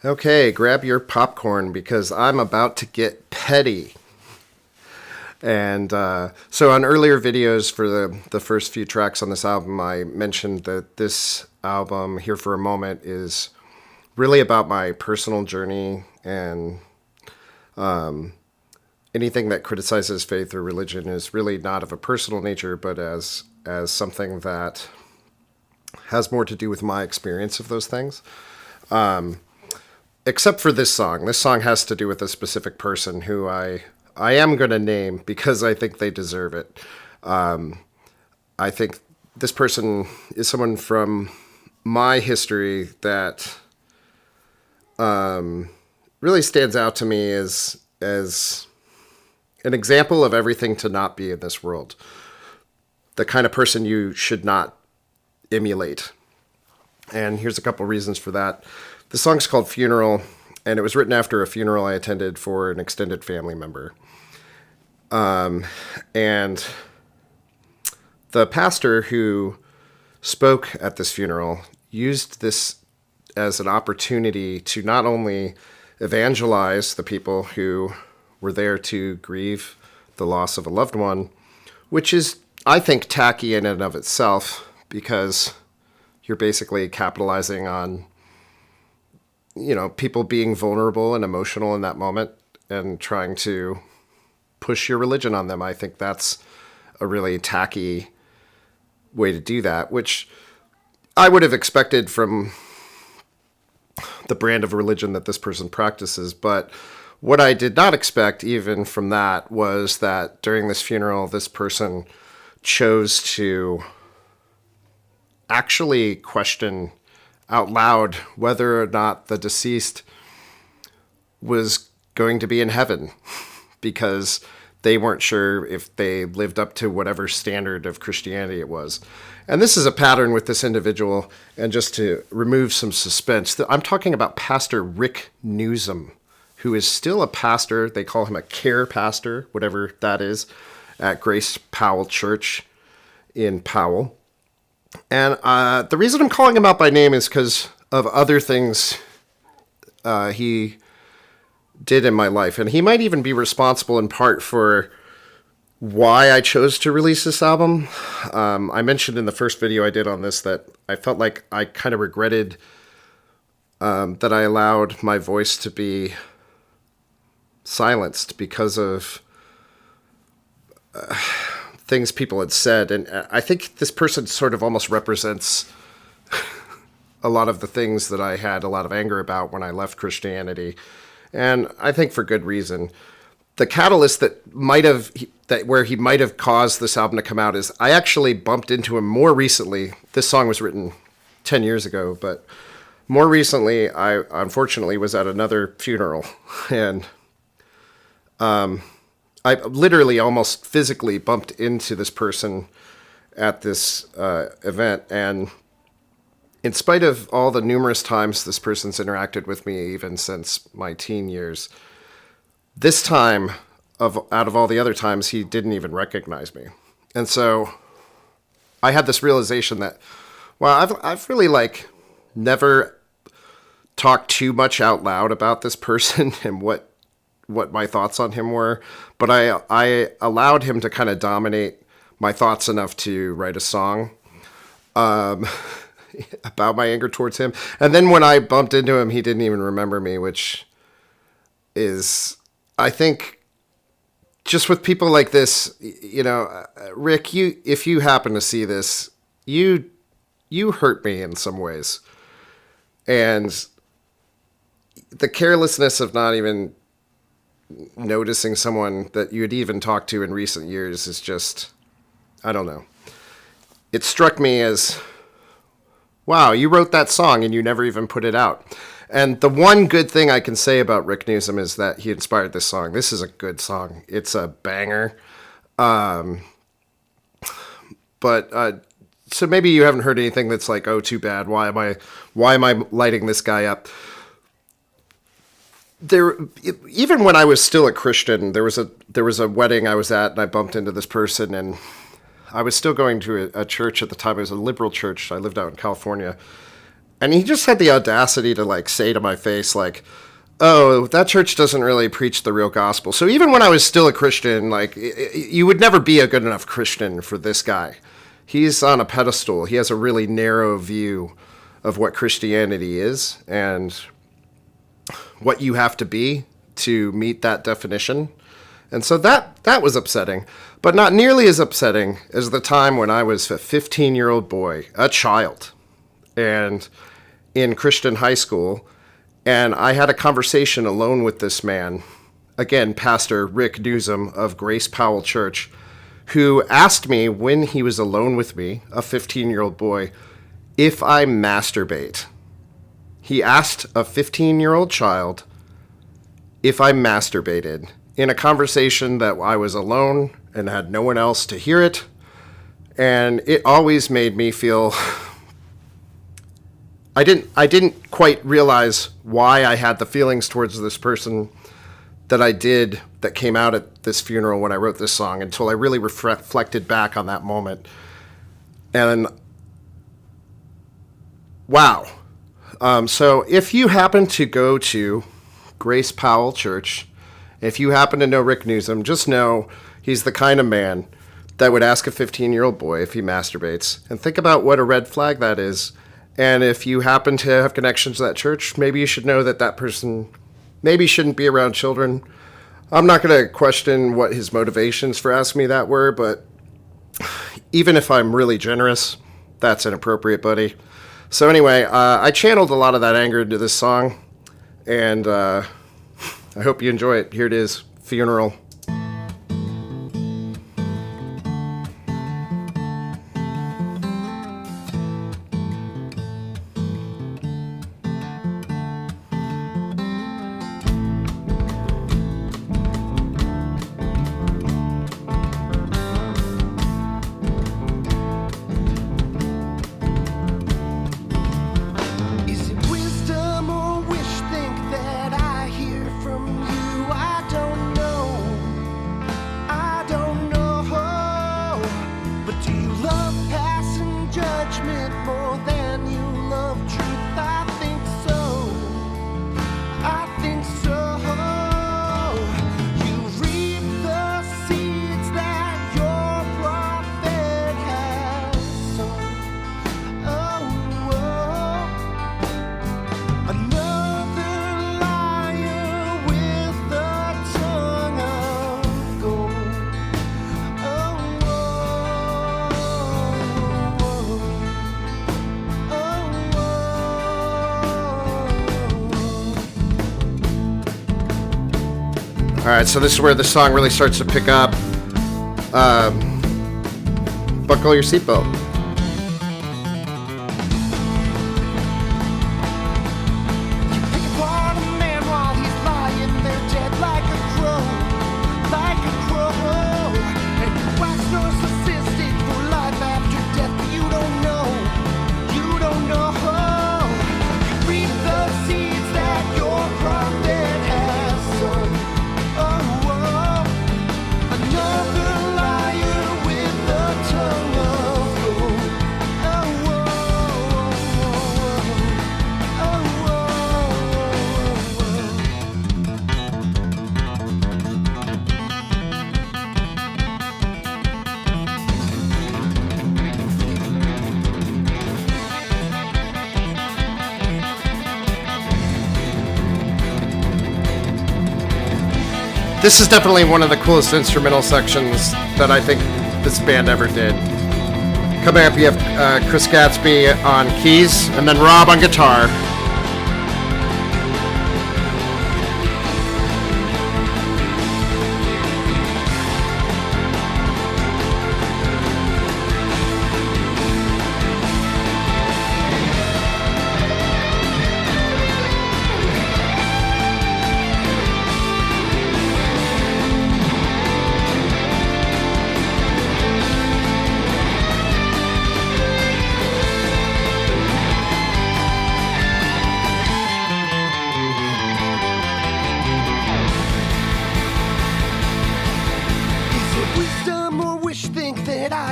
Okay, grab your popcorn because I'm about to get petty. And so on earlier videos for the first few tracks on this album, I mentioned that this album, Here for a Moment, is really about my personal journey, and anything that criticizes faith or religion is really not of a personal nature, but as something that has more to do with my experience of those things. Except for this song. This song has to do with a specific person who I am going to name because I think they deserve it. I think this person is someone from my history that really stands out to me as an example of everything to not be in this world. The kind of person you should not emulate. And here's a couple reasons for that. The song's called Funeral, and it was written after a funeral I attended for an extended family member. And the pastor who spoke at this funeral used this as an opportunity to not only evangelize the people who were there to grieve the loss of a loved one, which is, I think, tacky in and of itself, because you're basically capitalizing on, people being vulnerable and emotional in that moment and trying to push your religion on them. I think that's a really tacky way to do that, which I would have expected from the brand of religion that this person practices. But what I did not expect even from that was that during this funeral, this person chose to actually question out loud whether or not the deceased was going to be in heaven, because they weren't sure if they lived up to whatever standard of Christianity it was. And this is a pattern with this individual. And just to remove some suspense, I'm talking about Pastor Rick Newsom, who is still a pastor. They call him a care pastor, whatever that is, at Grace Powell Church in Powell. And the reason I'm calling him out by name is because of other things he did in my life. And he might even be responsible in part for why I chose to release this album. I mentioned in the first video I did on this that I felt like I kind of regretted that I allowed my voice to be silenced because of things people had said. And I think this person sort of almost represents a lot of the things that I had a lot of anger about when I left Christianity. And I think for good reason. The catalyst where he might have caused this album to come out is I actually bumped into him more recently. This song was written 10 years ago, but more recently, I unfortunately was at another funeral, and I literally almost physically bumped into this person at this event. And in spite of all the numerous times this person's interacted with me, even since my teen years, this time, out of all the other times, he didn't even recognize me. And so I had this realization that, well, I've really never talked too much out loud about this person and what my thoughts on him were, but I allowed him to kind of dominate my thoughts enough to write a song about my anger towards him. And then when I bumped into him, he didn't even remember me, which is, I think, just with people like this, Rick, if you happen to see this, you hurt me in some ways. And the carelessness of not even noticing someone that you had even talked to in recent years is just, I don't know. It struck me as, wow, you wrote that song and you never even put it out. And the one good thing I can say about Rick Newsom is that he inspired this song. This is a good song. It's a banger. So maybe you haven't heard anything that's like, oh, too bad. Why am I lighting this guy up? Even when I was still a Christian, there was a wedding I was at, and I bumped into this person, and I was still going to a church at the time. It was a liberal church. I lived out in California. And he just had the audacity to like say to my face, like, oh, that church doesn't really preach the real gospel. So even when I was still a Christian, like, you would never be a good enough Christian for this guy. He's on a pedestal. He has a really narrow view of what Christianity is and what you have to be to meet that definition. And so that was upsetting, but not nearly as upsetting as the time when I was a 15-year-old boy, a child, and in Christian high school, and I had a conversation alone with this man, again, Pastor Rick Newsom of Grace Powell Church, who asked me when he was alone with me, a 15-year-old boy, if I masturbate. He asked a 15-year-old child if I masturbated in a conversation that I was alone and had no one else to hear it. And it always made me feel... I didn't quite realize why I had the feelings towards this person that I did that came out at this funeral when I wrote this song until I really reflected back on that moment. And wow. So if you happen to go to Grace Powell Church, if you happen to know Rick Newsom, just know he's the kind of man that would ask a 15-year-old boy if he masturbates. And think about what a red flag that is. And if you happen to have connections to that church, maybe you should know that that person maybe shouldn't be around children. I'm not going to question what his motivations for asking me that were, but even if I'm really generous, that's inappropriate, buddy. So anyway, I channeled a lot of that anger into this song, and I hope you enjoy it. Here it is, Funeral. All right, so this is where the song really starts to pick up. Buckle your seatbelt. This is definitely one of the coolest instrumental sections that I think this band ever did. Coming up, you have Chris Gatsby on keys, and then Rob on guitar.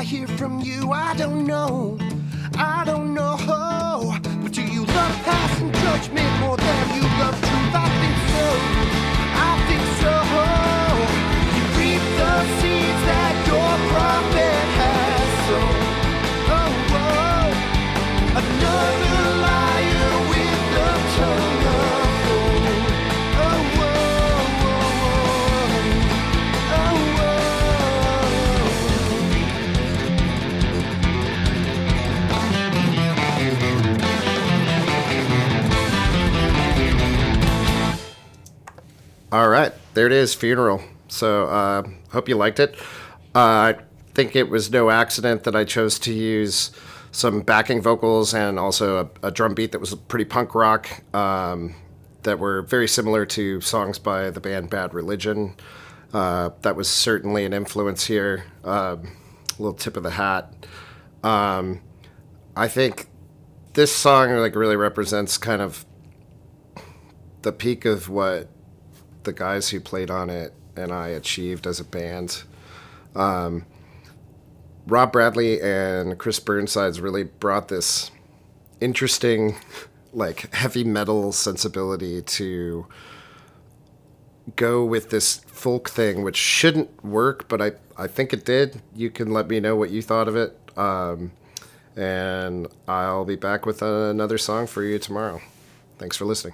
Hear from you, I don't know, but do you love passing judgment more than you love truth. I think so. I think so. You reap the seeds that your prophet has sown. Oh, oh. Another liar with the tongue of gold. Oh, oh, oh, oh, oh. All right, there it is, Funeral. So hope you liked it. I think it was no accident that I chose to use some backing vocals and also a drum beat that was pretty punk rock, that were very similar to songs by the band Bad Religion. That was certainly an influence here. A little tip of the hat. I think this song like really represents kind of the peak of what the guys who played on it and I achieved as a band. Rob Bradley and Chris Burnsides really brought this interesting, like heavy metal sensibility to go with this folk thing, which shouldn't work, but I think it did. You can let me know what you thought of it. And I'll be back with another song for you tomorrow. Thanks for listening.